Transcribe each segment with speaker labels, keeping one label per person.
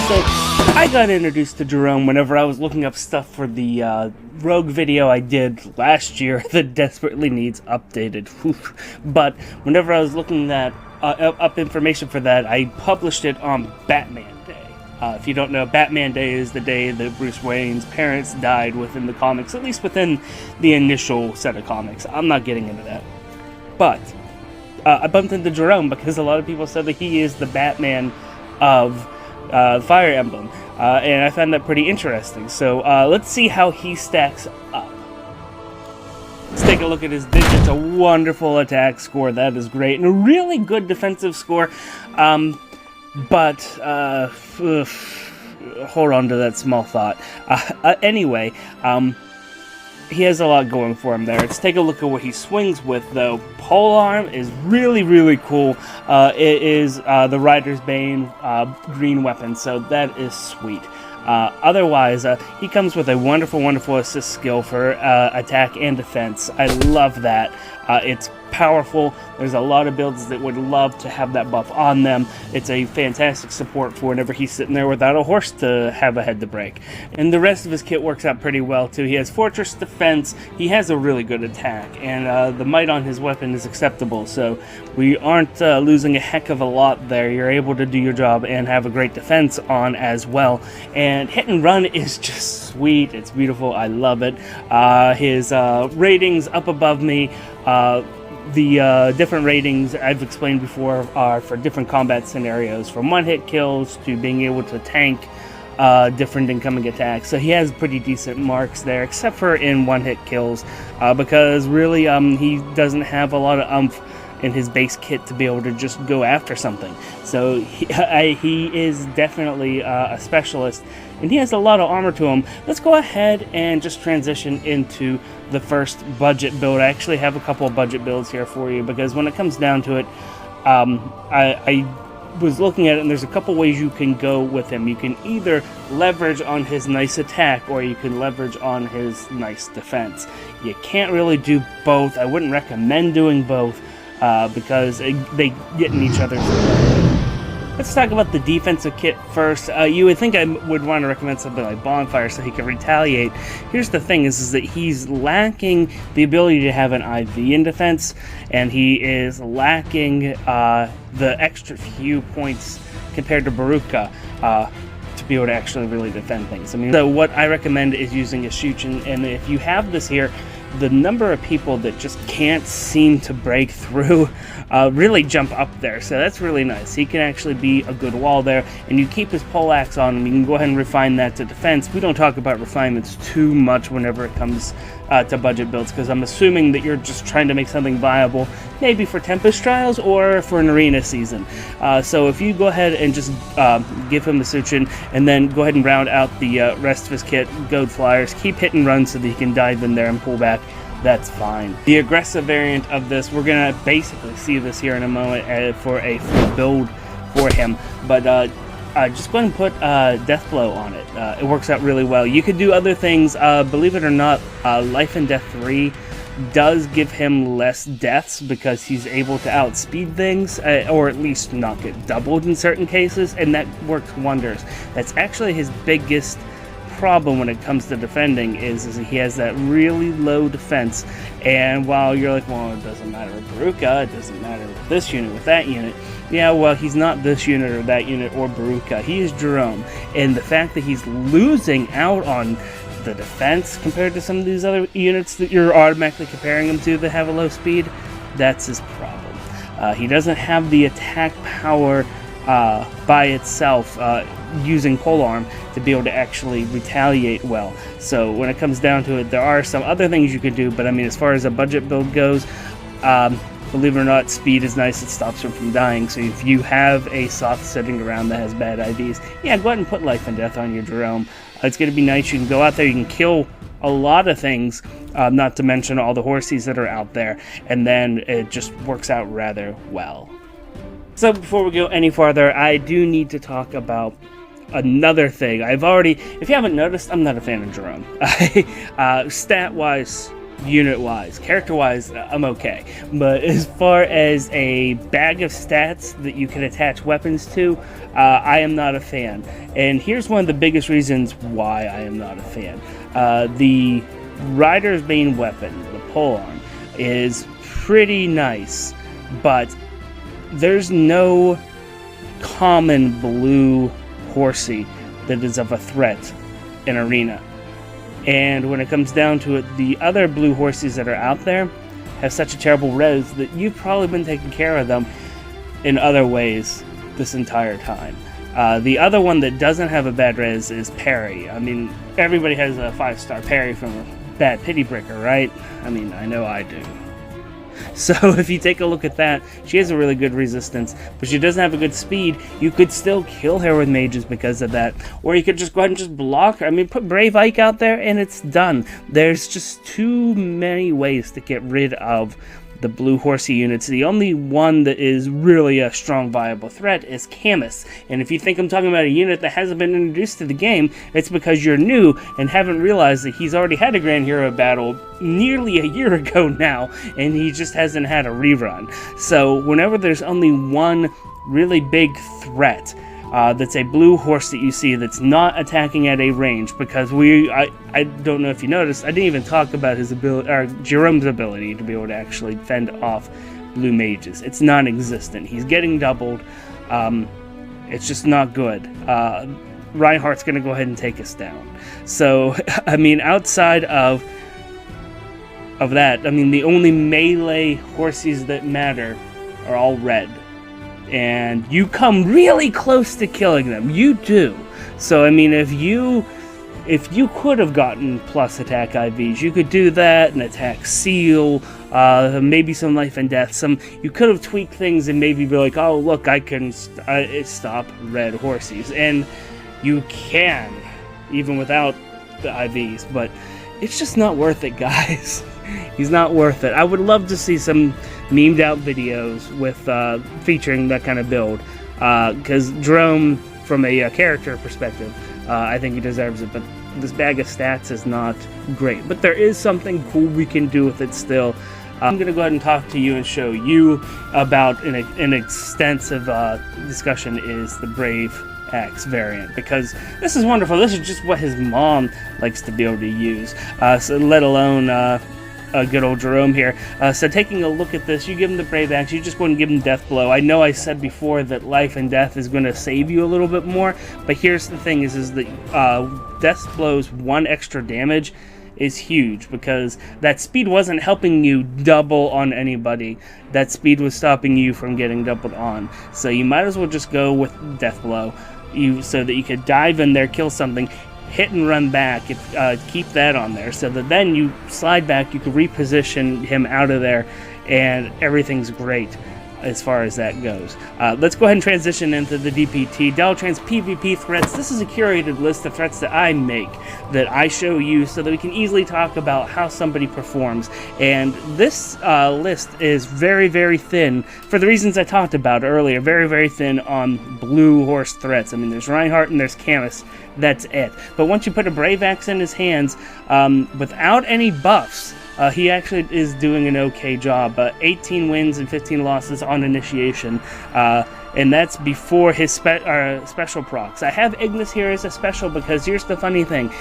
Speaker 1: So, I got introduced to Gerome whenever I was looking up stuff for the Rogue video I did last year that desperately needs updated. But whenever I was looking up information for that, I published it on Batman Day. If you don't know, Batman Day is the day that Bruce Wayne's parents died within the comics, at least within the initial set of comics. I'm not getting into that. But I bumped into Gerome because a lot of people said that he is the Batman of Fire Emblem, and I found that pretty interesting. So let's see how he stacks up. Let's take a look at his digits. A wonderful attack score, that is great, and a really good defensive score. But hold on to that small thought. Anyway, he has a lot going for him there. Let's take a look at what he swings with, though. Polearm is really, really cool. It is the Rider's Bane green weapon, so that is sweet. Otherwise, he comes with a wonderful, wonderful assist skill for attack and defense. I love that. It's powerful. There's a lot of builds that would love to have that buff on them. It's a fantastic support for whenever he's sitting there without a horse to have a head to break. And the rest of his kit works out pretty well too. He has Fortress Defense, he has a really good attack, and the might on his weapon is acceptable, so we aren't losing a heck of a lot there. You're able to do your job and have a great defense on as well. And hit and run is just sweet. It's beautiful. I love it. His ratings up above me. The different ratings I've explained before are for different combat scenarios, from one-hit kills to being able to tank different incoming attacks. So he has pretty decent marks there, except for in one-hit kills, because really he doesn't have a lot of oomph in his base kit to be able to just go after something. So he is definitely a specialist, and he has a lot of armor to him. Let's go ahead and just transition into the first budget build. I actually have a couple of budget builds here for you, because when it comes down to it, I was looking at it, and there's a couple ways you can go with him. You can either leverage on his nice attack, or you can leverage on his nice defense. You can't really do both. I wouldn't recommend doing both, because they get in each other's way. Let's talk about the defensive kit first. You would think I would want to recommend something like Bonfire so he can retaliate. Here's the thing, is that he's lacking the ability to have an IV in defense, and he is lacking the extra few points compared to Baruka to be able to actually really defend things. I mean, so what I recommend is using a Shuchen, and if you have this here, the number of people that just can't seem to break through really jump up there, so that's really nice. He can actually be a good wall there, and you keep his poleaxe on him. You can go ahead and refine that to defense. We don't talk about refinements too much whenever it comes to budget builds, because I'm assuming that you're just trying to make something viable, maybe for Tempest Trials or for an arena season. So if you go ahead and just give him the Suchin, and then go ahead and round out the rest of his kit, Goad Flyers, keep hit and run so that he can dive in there and pull back, that's fine. The aggressive variant of this, we're going to basically see this here in a moment for a full build for him, but just go ahead and put Deathblow on it. It works out really well. You could do other things. Believe it or not, Life and Death 3 does give him less deaths because he's able to outspeed things, or at least not get doubled in certain cases, and that works wonders. That's actually his biggest problem when it comes to defending, is he has that really low defense. And while you're like, well, it doesn't matter with Baruka, it doesn't matter with this unit, with that unit, yeah, well, he's not this unit or that unit or Baruka. He is Gerome, and the fact that he's losing out on the defense compared to some of these other units that you're automatically comparing him to that have a low speed, that's his problem. He doesn't have the attack power by itself using polearm to be able to actually retaliate well. So when it comes down to it, there are some other things you could do, but I mean, as far as a budget build goes, believe it or not, speed is nice. It stops him from dying. So if you have a soft sitting around that has bad IVs, yeah, go ahead and put Life and Death on your Gerome. It's going to be nice. You can go out there, you can kill a lot of things, not to mention all the horsies that are out there, and then it just works out rather well. So before we go any farther, I do need to talk about another thing. If you haven't noticed, I'm not a fan of Gerome. Stat-wise, unit-wise. Character-wise, I'm okay. But as far as a bag of stats that you can attach weapons to, I am not a fan. And here's one of the biggest reasons why I am not a fan. The Rider's main weapon, the polearm, is pretty nice, but there's no common blue horsey that is of a threat in Arena. And when it comes down to it, the other blue horses that are out there have such a terrible res that you've probably been taking care of them in other ways this entire time. The other one that doesn't have a bad res is Parry. I mean, everybody has a 5-star parry from a bad pity breaker, right? I mean, I know I do. So if you take a look at that, she has a really good resistance, but she doesn't have a good speed. You could still kill her with mages because of that, or you could just go ahead and just block her. I mean, put Brave Ike out there and it's done. There's just too many ways to get rid of the blue horsey units. The only one that is really a strong viable threat is Camus, and if you think I'm talking about a unit that hasn't been introduced to the game, it's because you're new and haven't realized that he's already had a Grand Hero battle nearly a year ago now, and he just hasn't had a rerun. So whenever there's only one really big threat, that's a blue horse that you see that's not attacking at a range, because I don't know if you noticed, I didn't even talk about his ability, or Gerome's ability to be able to actually fend off blue mages. It's non-existent. He's getting doubled. It's just not good. Reinhardt's going to go ahead and take us down. So, I mean, outside of that, I mean, the only melee horses that matter are all red. And you come really close to killing them. You do. So, I mean, if you could have gotten plus attack IVs, you could do that, and attack seal, maybe some life and death. You could have tweaked things and maybe be like, oh, look, I can stop red horses. And you can, even without the IVs, but it's just not worth it, guys. He's not worth it. I would love to see some memed out videos with featuring that kind of build, because Gerome, from a character perspective, I think he deserves it, but this bag of stats is not great. But there is something cool we can do with it still. I'm going to go ahead and talk to you and show you about an extensive discussion is the Brave X variant, because this is wonderful. This is just what his mom likes to be able to use, so let alone good old Gerome here. So taking a look at this, you give him the Brave Axe, you just go and give him Death Blow. I know I said before that life and death is going to save you a little bit more, but here's the thing is that Death Blow's 1 extra damage is huge, because that speed wasn't helping you double on anybody. That speed was stopping you from getting doubled on. So you might as well just go with Death Blow, so that you could dive in there, kill something, hit and run back, keep that on there, so that then you slide back, you can reposition him out of there, and everything's great as far as that goes. Let's go ahead and transition into the DPT, Dalatrans PvP threats. This is a curated list of threats that I make, that I show you, so that we can easily talk about how somebody performs. And this list is very, very thin, for the reasons I talked about earlier. Very, very thin on blue horse threats. I mean, there's Reinhardt and there's Camus. That's it. But once you put a Brave Axe in his hands, without any buffs, he actually is doing an okay job. 18 wins and 15 losses on initiation, and that's before his special procs. I have Ignis here as a special because here's the funny thing.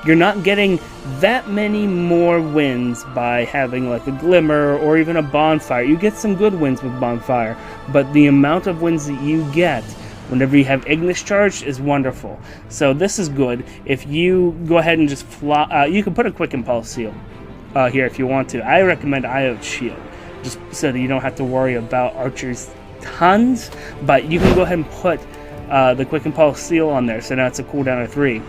Speaker 1: You're not getting that many more wins by having like a Glimmer or even a Bonfire. You get some good wins with Bonfire, but the amount of wins that you get whenever you have Ignis charged is wonderful. So this is good. If you go ahead and just fly, you can put a Quick Impulse Seal here if you want to. I recommend Io's Shield, just so that you don't have to worry about archers tons, but you can go ahead and put the Quick Impulse Seal on there, so now it's a cooldown of 3.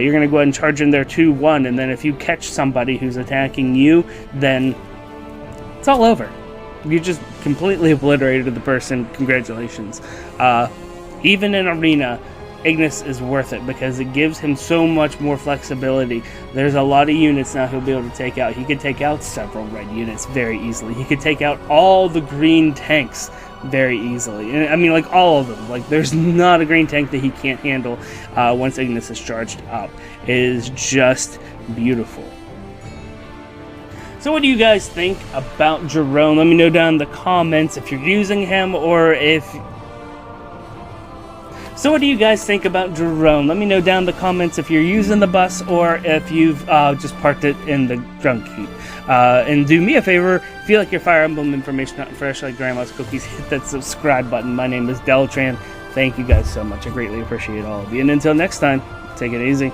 Speaker 1: You're going to go ahead and charge in there 2-1, and then if you catch somebody who's attacking you, then it's all over. You just completely obliterated the person. Congratulations. Even in Arena, Ignis is worth it because it gives him so much more flexibility. There's a lot of units now he'll be able to take out. He could take out several red units very easily. He could take out all the green tanks very easily. And I mean, like, all of them. Like, there's not a green tank that he can't handle once Ignis is charged up. It is just beautiful. So what do you guys think about Gerome? Let me know down in the comments if you're using him or if... So what do you guys think about Gerome? Let me know down in the comments if you're using the bus or if you've just parked it in the junk heap. And do me a favor, if you like your Fire Emblem information not fresh like Grandma's cookies, hit that subscribe button. My name is Deltran. Thank you guys so much. I greatly appreciate all of you. And until next time, take it easy.